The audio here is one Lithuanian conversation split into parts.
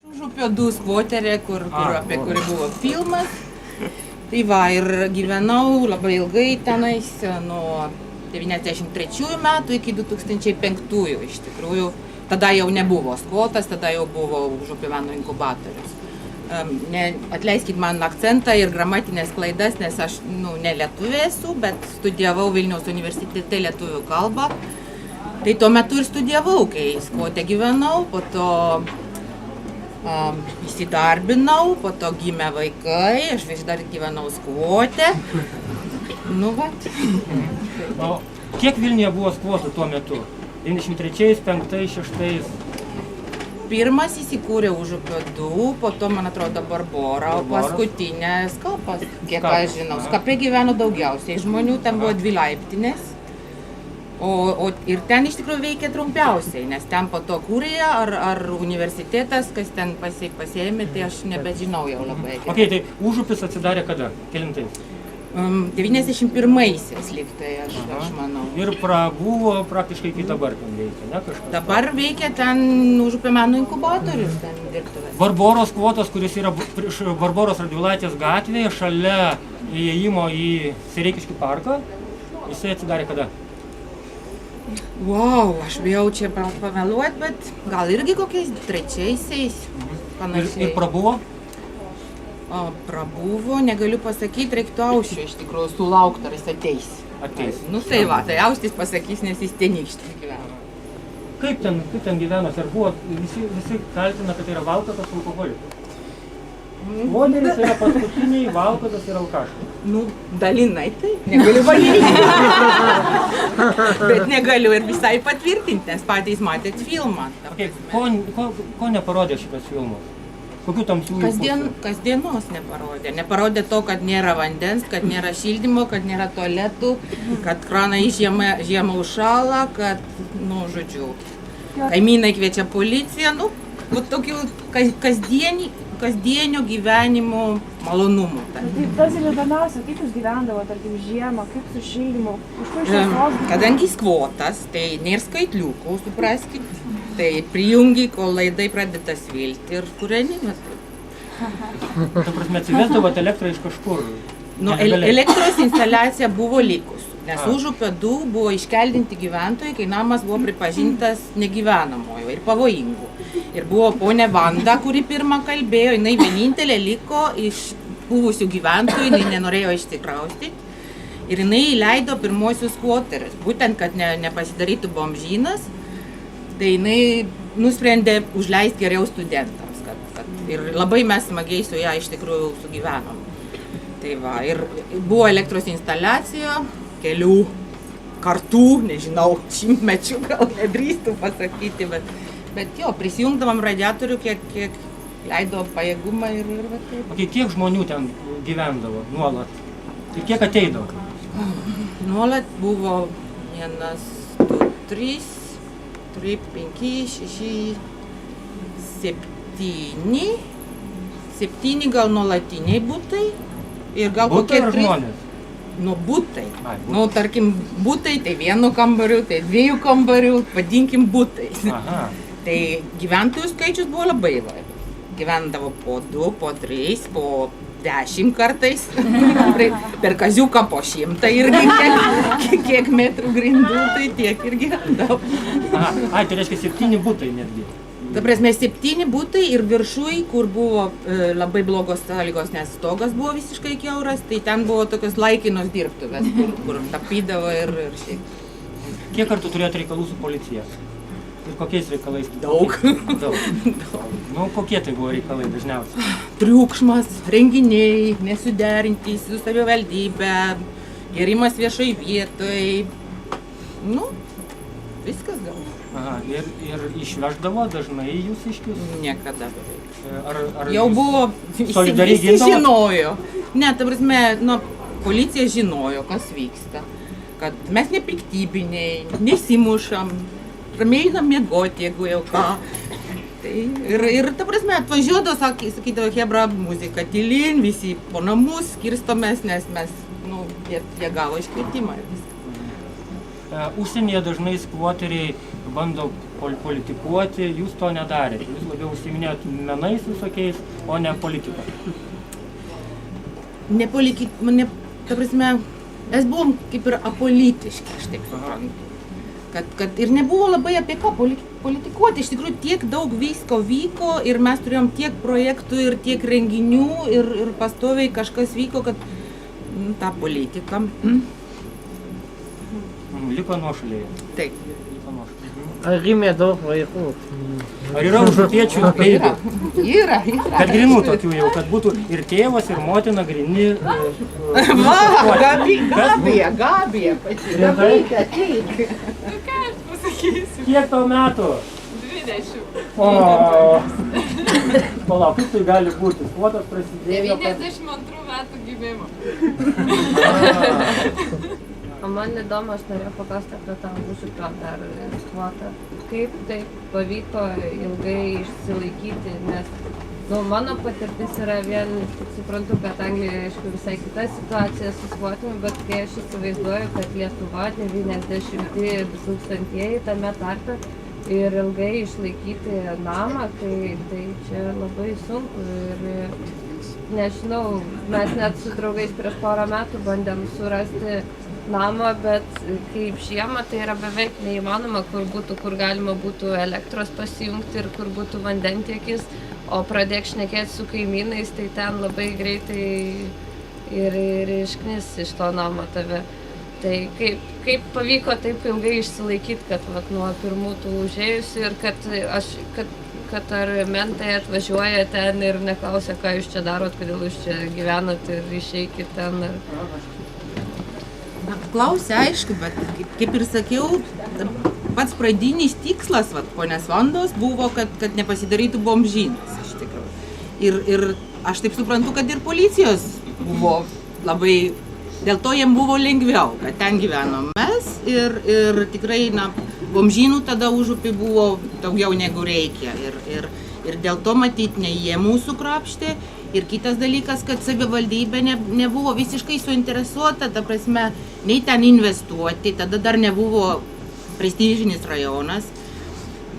Užupio 2 skvoterė, apie kurį buvo filmas. Tai va, ir gyvenau labai ilgai tenais, nuo 93 metų iki 2005 iš tikrųjų. Tada jau nebuvo skvotas, tada jau buvo Užupio meno inkubatorius. Atleiskit man akcentą ir gramatinės klaidas, nes aš ne lietuvė esu, bet studijavau Vilniaus universitete lietuvių kalbą. Tai tuo metu ir studijavau, kai skvote gyvenau, po to įsidarbinau, po to gimė vaikai, aš vis dar gyvenau skvote. Nu, vat. O kiek Vilniuje buvo skvotų tuo metu? 93, 5, 6? Pirmas įsikūrė Užupio 2, po to, man atrodo, Barbora, o paskutinė Skapas, kiek aš žinau. Skape gyveno daugiausiai žmonių, ten buvo 2 laiptinės. Ir ten iš tikrųjų veikė trumpiausiai, nes ten po to Kurija ar universitetas, kas ten pasiėmė, tai aš nebežinau jau labai. Ok, tai Užupis atsidarė kada? Kelintais? 91-aisiais lygtai, aš manau. Ir prabuvo praktiškai iki dabar ten veikia, ne kažkas? Dabar veikia ten Užupio meno inkubatorius, ten dirbtuvės. Barboros skvotas, kuris yra Barboros Radvilaitės gatvėje, šalia įėjimo į Sereikiškių parką, jisai atsidarė kada? Wow, aš bijau čia pameluot, bet gal irgi kokiais 3-aisiais panašiai. Ir prabuvo? Prabuvo, negaliu pasakyti, reiktų Auščio iš tikrųjų sulaukti, ar jis ateis. Ateis. Nu tai va, tai Auštis pasakys, nes jis tenykštis gyveno. Kaip ten gyvenosi? Ar buvo, visi kaltina, kad tai yra valkatas alkoholikas? Modelis yra paskutiniai, valkatas ir alkaškas. Nu, dalinai tai, negaliu paneigti. Bet negaliu ir visai patvirtinti, nes patys matėt filmą. Ko neparodė šitas filmas? Kokių tamsiųjų pusių? Kasdienos neparodė. Neparodė to, kad nėra vandens, kad nėra šildymo, kad nėra tualetų, kad kranai žiemą užšąla, kad, žodžiu, kaimynai kviečia policiją, tokių kasdienio gyvenimo malonumų. Tai tas ir įdomiausia, kaip jūs gyvendavo, tarkim, žiemą, kaip su šildymu, iš kur šviesos? Kadangi skvotas, tai nėra skaitliukų, supraskit. Tai prijungi, kol laidai pradeda svilti ir kūreni. Ta prasme, atsivesdavot elektrą iš kažkur? Elektros instaliacija buvo likusi, nes Užupio 2 buvo iškeldinti gyventojai, kai namas buvo pripažintas negyvenamojo ir pavojingu. Ir buvo ponė Vanda, kuri pirmą kalbėjo, jinai vienintelė liko iš buvusių gyventojų, jinai nenorėjo išsikraustyti. Ir jinai įleido pirmosius skvoterius, būtent, kad nepasidarytų bomžynas. Tai jinai nusprendė užleisti geriau studentams, ir labai mes smagiai su ją iš tikrųjų sugyvenom. Tai va, ir buvo elektros instaliacija, kelių kartų, nežinau, šimtmečių gal nedrįstų pasakyti, bet jo, prisijungdavom radiatorių, kiek leido pajėgumą ir va taip. Kiek žmonių ten gyvendavo nuolat? Ir kiek ateidavo? Nuolat buvo 1, 2, 3, 5, 6, 7 gal nuolatiniai butai ir gal kokie 3. Butai ar 3. žmonės? Butai. Tarkim, butai, tai 1 kambarių, tai 2 kambarių, vadinkim butais. Aha. Tai gyventojų skaičius buvo labai įvairus. Gyvendavo po 2, po 3, po 10 kartais. Per kaziuką po 100 irgi, kiek metrų grindų, tai tiek ir gyvendavo. Tai reiškia 7 butai netgi. Ta prasme, 7 butai ir viršui, kur buvo labai blogos sąlygos, nes stogas buvo visiškai kiauras, tai ten buvo tokios laikinos dirbtuvės, kur tapydavo ir šiaip. Kiek kartų turėjote reikalų su policija? Ir kokiais reikalais? Daug. Kokie tai buvo reikalai dažniausiai? Triukšmas, renginiai, nesuderintys su savivaldybė, gėrimas viešai vietoj. Viskas gal. Ir išveždavo dažnai jūs iškius? Niekada beveik. Jau buvo, visi žinojo. Ne, ta prasme, policija žinojo, kas vyksta. Kad mes nepiktybiniai, nesimušam, ramiai einam miegoti, jeigu jau ką. Ir ta prasme, atvažiuodavo, sakydavo, hebra, muzika tylin, visi po namus skirstomės, nes mes, jie gavo iškvietimą ir viską. Užsienyje dažnai skvoteriai bando politikuoti, jūs to nedarėte. Jūs labiau užsiiminėjot menais visokiais, o ne politika. Ta prasme, mes buvom kaip ir apolitiški, aš taip suprantu. Kad ir nebuvo labai apie ką politikuoti, iš tikrųjų tiek daug visko vyko ir mes turėjom tiek projektų ir tiek renginių ir pastoviai kažkas vyko, kad ta politika. Liko nuošalėje. Taip. Ar gimė daug vaikų? Ar yra užupiečių beibių? Yra. Kad grinų tokių jau, kad būtų ir tėvas, ir motina grini. Gabija pati. Gabija, ateik. Ką aš pasakysiu? Kiek tau metų? 20. O, palauk, kaip tai gali būti? Skvotas prasidėjo. 92 metų gimimo. O man įdomu, aš norėjau paklausti apie tą užupio dar skvotą. Kaip tai pavyko ilgai išsilaikyti, nes mano patirtis yra vien, tik suprantu, kad Anglijoje, aišku, visai kita situacija su skvotimu, bet kai aš įsivaizduoju, kad Lietuva 90-ieji, 2000-ieji tame tarpe ir ilgai išlaikyti namą, tai čia labai sunku ir nežinau, mes net su draugais prieš porą metų bandėm surasti namą, bet kaip žiemą tai yra beveik neįmanoma, kur galima būtų elektros pasijungti ir kur būtų vandentiekis, o pradėk šnekėti su kaimynais, tai ten labai greitai ir išknis iš to namo tave. Tai kaip pavyko taip ilgai išsilaikyti, kad nuo pirmų tų užėjusių ir kad ar mentai atvažiuoja ten ir neklausia, ką jūs čia darot, kodėl jūs čia gyvenat ir išeikit ten. Klausia, aišku, bet kaip ir sakiau, pats pradinis tikslas ponios Vandos buvo, kad nepasidarytų bomžynas, iš tikrųjų. Ir aš taip suprantu, kad ir policijos buvo labai, dėl to jiem buvo lengviau, kad ten gyvenom mes ir tikrai, bomžynų tada užupį buvo daugiau negu reikia. Ir dėl to matyt, ne jie mūsų krapštė. Ir kitas dalykas, kad savivaldybė nebuvo visiškai suinteresuota, ta prasme, nei ten investuoti, tada dar nebuvo prestižinis rajonas.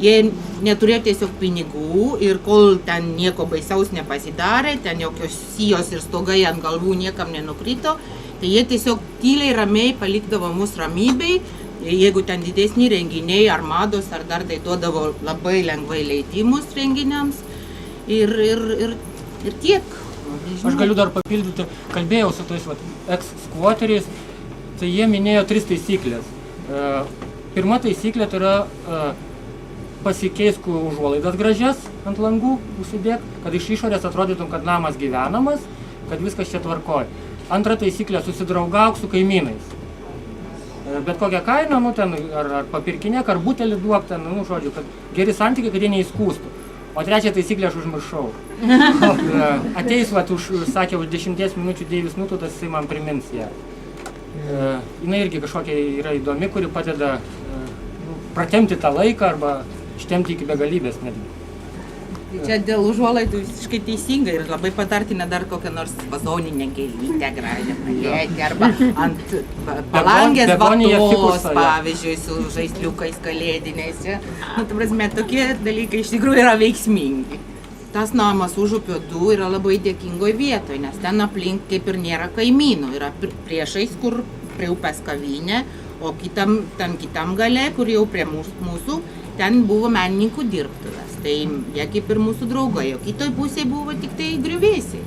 Jie neturėjo tiesiog pinigų ir kol ten nieko baisaus nepasidarė, ten jokios sijos ir stogai ant galvų niekam nenukrito, tai jie tiesiog tyliai ramiai palikdavo mus ramybei. Jeigu ten didesni renginiai, armados ar dar, tai duodavo labai lengvai leidimus renginiams. Ir tiek. Aš galiu dar papildyti, kalbėjau su tais eks-skvoteriais, tai jie minėjo 3 taisyklės. Pirma taisyklė tai yra pasikeisk užuolaidas gražias ant langų, užsidėk, kad iš išorės atrodytum, kad namas gyvenamas, kad viskas čia tvarkoj. Antra taisyklė, susidraugauk su kaimynais. Bet kokią kainą, ten ar papirkinėk, ar butelį duok, žodžiu, kad geri santykiai, kad jie neįskūstų. O trečią taisyklę aš užmiršau. Ateis, sakė, už 10 minučių Deivis Nututas, jisai man primins ją. Jinai irgi kažkokia yra įdomi, kuri padeda pratempti tą laiką arba ištemti iki begalybės netgi. Čia dėl užuolaidų visiškai teisinga ir labai patartina dar kokią nors vazoninę gėlytę gražią padėti arba ant palangės vatos, pavyzdžiui, su žaisliukais kalėdiniais. Ta prasme, tokie dalykai iš tikrųjų yra veiksmingi. Tas namas Užupio 2 yra labai dėkingoje vietoje, nes ten aplink kaip ir nėra kaimynų. Yra priešais, kur prie upės kavinė, o kitam gale, kur jau prie mūsų, ten buvo menininkų dirbtuvės. Tai jie kaip ir mūsų draugai, o kitoj pusėje buvo tik tai griuvėsiai.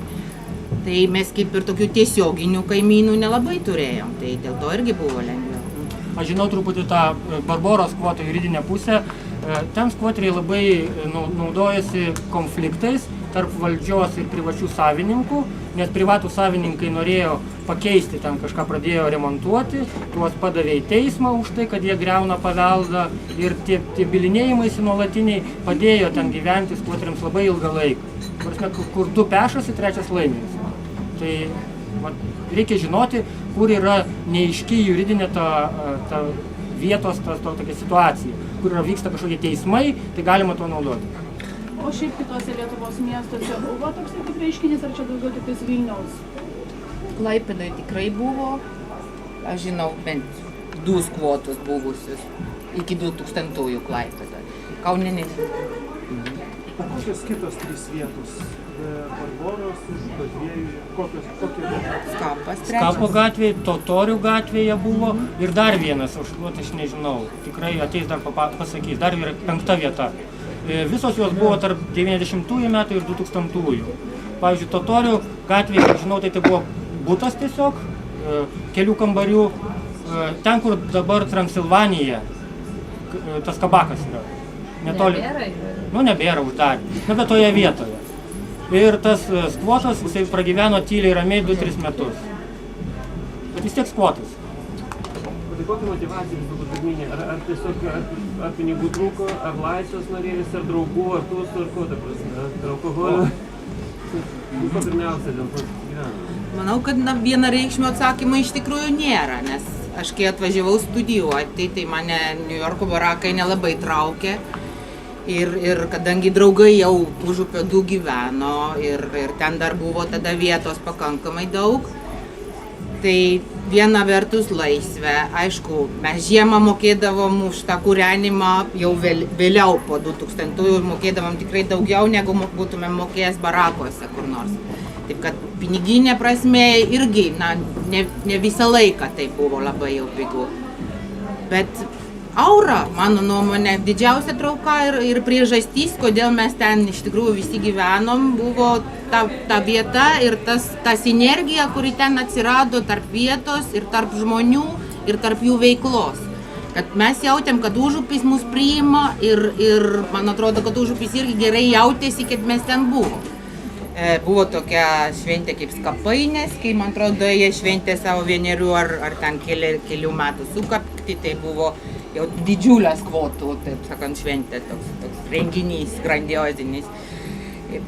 Tai mes kaip ir tokių tiesioginių kaimynų nelabai turėjom, tai dėl to irgi buvo lengviau. Aš žinau truputį tą Barboros skvoto juridinę pusę. Ten skvoteriai labai naudojasi konfliktais tarp valdžios ir privačių savininkų, nes privatų savininkai norėjo pakeisti, ten kažką pradėjo remontuoti, tuos padavė į teismą už tai, kad jie griauna paveldą ir tie bylinėjimaisi nuolatiniai padėjo ten gyventi skvoteriams labai ilgą laiką. Prasme, kur 2 pešasi, 3 laimės. Tai reikia žinoti, kur yra neaiški juridinė ta vietos tokia situacija, kur vyksta kažkokie teismai, tai galima to naudoti. O šiaip kitose Lietuvos miestuose buvo toks kaip reiškinys, ar čia daugiau tik Vilniaus? Klaipėdoje tikrai buvo, aš žinau, bent du skvotus buvusius iki 2000-ųjų Klaipėdoje. Kaune nežinau. O kokios kitos 3 vietos? Barboros, Užupio 2, kokie Skapas Skapo 3. gatvėje, Totorių gatvėje buvo ir dar vienas, aš nežinau, tikrai ateis dar pasakys, dar yra 5 vieta. Visos jos buvo tarp 90-ųjų metų ir 2000-ųjų. Pavyzdžiui, Totorių gatvėje, žinau, tai buvo butas tiesiog, kelių kambarių, ten, kur dabar Transilvanija, tas kabakas yra. Netoli. Nebėra uždarė, bet toje vietoje. Ir tas skvotas, jisai pragyveno tyliai ramiai 2-3 metus. Bet vis tiek skvotas. Tai kokia motyvacija vis dėlto pirminė? Ar tiesiog ar pinigų trūko, ar laisvės norėjus, ar draugų, ar tūsų, ar ko, ta prasme, ar alkoholio? Ko pirmiausia dėl to gyvenimo? Manau, kad vienareikšmio atsakymo iš tikrųjų nėra, nes aš kai atvažiavau studijuoti, tai mane New Yorko barakai nelabai traukė. Ir kadangi draugai jau Užupio 2 gyveno ir ten dar buvo tada vietos pakankamai daug, tai viena vertus laisvė, aišku, mes žiemą mokėdavom už tą kūrenimą, jau vėliau po 2000-ųjų mokėdavom tikrai daugiau, negu būtumėm mokėjęs barakuose kur nors. Taip kad piniginė prasme irgi, ne visą laiką tai buvo labai jau pigu. Bet aura, mano nuomonė, didžiausia trauka ir priežastys, kodėl mes ten iš tikrųjų visi gyvenom, buvo ta vieta ir ta sinergija, kuri ten atsirado tarp vietos ir tarp žmonių ir tarp jų veiklos. Kad mes jautėm, kad Užupis mus priima ir man atrodo, kad Užupis irgi gerai jautėsi, kad mes ten buvom. Buvo tokia šventė kaip Skapainės, kai, man atrodo, jie šventė savo vienerių ar ten kelių metų sukakti, tai buvo jau didžiulė skvotų, taip sakant, šventė, toks renginys, grandiozinis.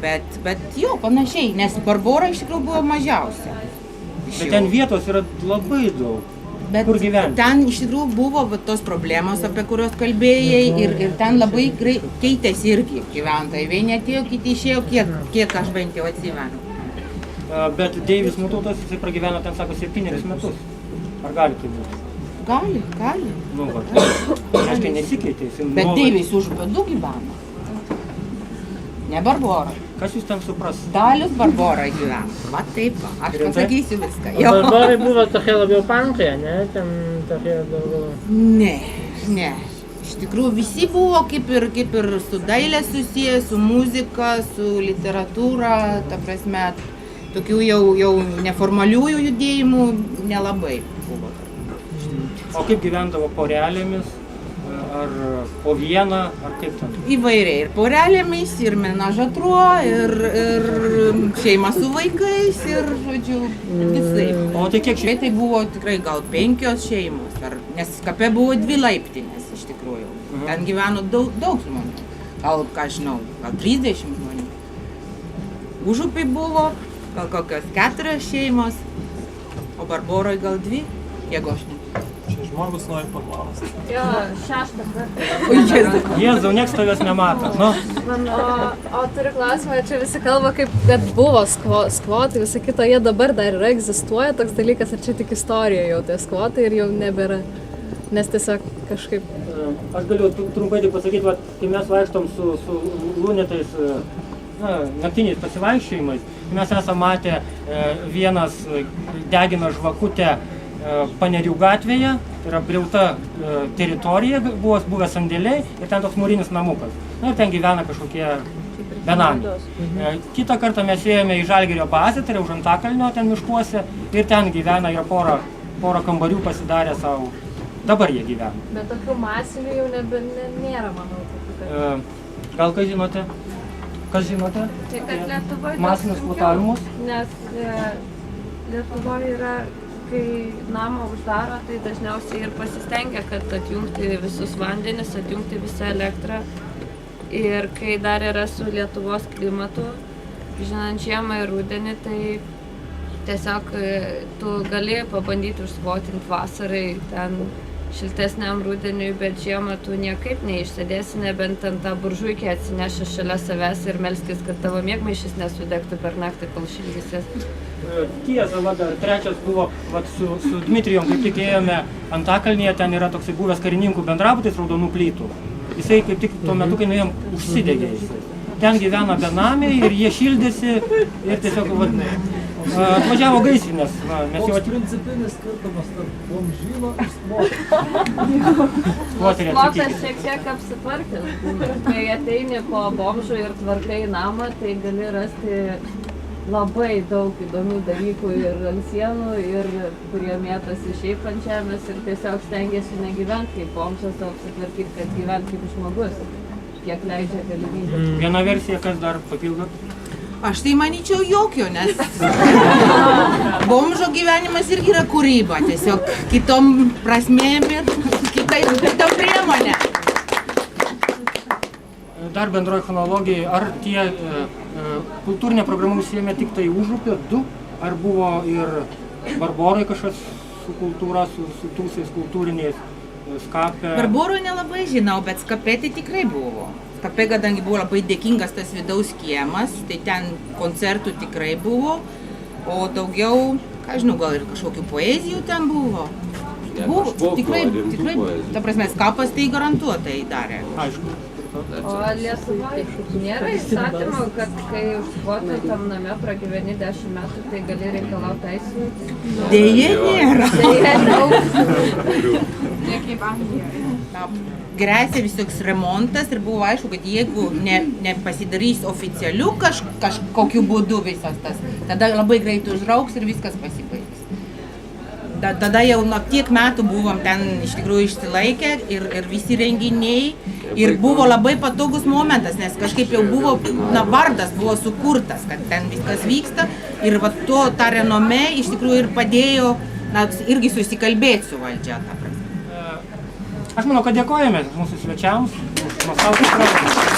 Bet jo, panašiai, nes Barbora iš tikrųjų buvo mažiausia. Bet ten vietos yra labai daug. Bet kur gyventi? Ten iš tikrųjų buvo tos problemos, apie kurios kalbėjai, ir ten labai keitėsi irgi gyventojai. Vieni atėjo, kiti išėjo, kiek aš bent jau atsimenu. Bet Deivis Mutautas, jisai pragyveno ten, sako, 7 metus. Ar gali tai būti? Gali. Nu, va, aiškiai nesikeitė. Bet Deivis Užupio 2 gyveno. Ne Barbora. Kas jūs ten supras? Dalius Barbora gyveno. Va taip, aš pasakysiu viską. Barborai buvo tokia labiau pankė, ne? Ten tokia daugiau... Ne. Iš tikrųjų visi buvo kaip ir su dailė susiję, su muzika, su literatūra, ta prasme, tokių jau neformaliųjų judėjimų nelabai buvo. O kaip gyvendavo porelėmis? Ar po vieną, ar kaip ten? Įvairiai, ir porelėmis, ir menažatruo, ir šeima su vaikais, ir, žodžiu, visai. O tai kiek šeimų? Tai buvo tikrai gal 5 šeimos, nes Skape buvo 2 laiptinės iš tikrųjų. Ten gyveno daug žmonių, gal 30 žmonių. Užupy buvo gal kokios 4 šeimos, o Barboroj gal 2, jeigu aš ne. Žmogus nori paklausti. Jo, 6 kartą. Jėzau, nieks tavęs nemato. Nu. O turiu klausimą, čia visi kalba, kaip kad buvo skvotai, visa kita, jie dabar dar yra, egzistuoja toks dalykas, ar čia tik istorija jau tie skvotai ir jau nebėra, nes tiesiog kažkaip... Aš galiu trumpai tik pasakyti, kai mes vaikštom su lūnetais, naktiniais pasivaikščiojimais, mes esame matę vienas degina žvakutę Panerių gatvėje, tai yra briauta teritorija, buvo buvę sandėliai ir ten toks mūrinis namukas. Ir ten gyvena kažkokie benamiai. Kitą kartą mes ėjome į Žalgirio bazę, tai yra už Antakalnio ten miškuose, ir ten gyvena, yra pora kambarių pasidarę savo. Dabar jie gyvena. Bet tokių masinių jau nėra, manau. Gal ką žinote? Kas žinote? Tai kad Lietuvoje masinius skvotavimus? Nes Lietuvoje yra, kai namą uždaro, tai dažniausiai ir pasistengia, kad atjungti visus vandenis, atjungti visą elektrą. Ir kai dar yra su Lietuvos klimatu, žinant žiemą ir rudenį, tai tiesiog tu gali pabandyti užskvotinti vasarai, ten šiltesniam rudeniui, bet žiemą tu niekaip neišsėdėsi, nebent ten tą buržuikę atsineši šalia savęs ir melskis, kad tavo miegmaišis nesudegtų per naktį, kol šildysies. tiesa, va, dar trečias buvo, va, su Dmitrijom, kaip tik ėjome Antakalnyje, ten yra toksai buvęs karininkų bendrabutis raudonų plytų. Jisai kaip tik tuo metu, kai nuėjom, užsidegė jisai. Ten gyvena benamiai ir jie šildėsi ir tiesiog atvažiavo gaisrinės. Mes jau principinis skirtumas tarp bomžyno ir skvoterio. Skvotas šiek tiek apsitvarkęs. Kai ateini po bomžų ir tvarkai namą, tai gali rasti labai daug įdomių dalykų ir ant sienų, ir kurie mėtosi šiaip ant žemės ir tiesiog stengiasi negyventi kaip bomžas, o apsitvarkyti, kad gyventi kaip žmogus, kiek leidžia galimybė. Viena versija, kas dar papildo? Aš tai manyčiau jokio, nes bomžo gyvenimas irgi yra kūryba, tiesiog kitom prasmėm ir kitom priemonė. Dar bendroji chronologija, ar tie kultūrinė programa užsiėmė tik tai Užupio 2, ar buvo ir Barborai kažkas su kultūra, su tūsiais kultūriniais, Skape? Barboroj nelabai žinau, bet Skape tai tikrai buvo. Skape, kadangi buvo labai dėkingas tas vidaus kiemas, tai ten koncertų tikrai buvo, o daugiau, ką žinau, gal ir kažkokių poezijų ten buvo. Buvo, tikrai, ta prasme, Skapas tai garantuotai darė. Aišku. O Lietuvoje nėra įstatymo, kad kai už skvotą tam name pragyveni 10 metų, tai gali reikalauti teisų? Deja nėra. Deja daug. Ne kaip Anglijoje. Grėsė visoks remontas ir buvo aišku, kad jeigu nepasidarys oficialiu kažkokiu būdu visas tas, tada labai greit užrauks ir viskas pasibaigs. Tada jau nuo tiek metų buvom ten iš tikrųjų išsilaikę ir visi renginiai ir buvo labai patogus momentas, nes kažkaip jau buvo, vardas buvo sukurtas, kad ten viskas vyksta ir va ta renome iš tikrųjų ir padėjo irgi susikalbėti su valdžia. Aš manau, kad dėkojame mūsų svečiams už nuostabų programą.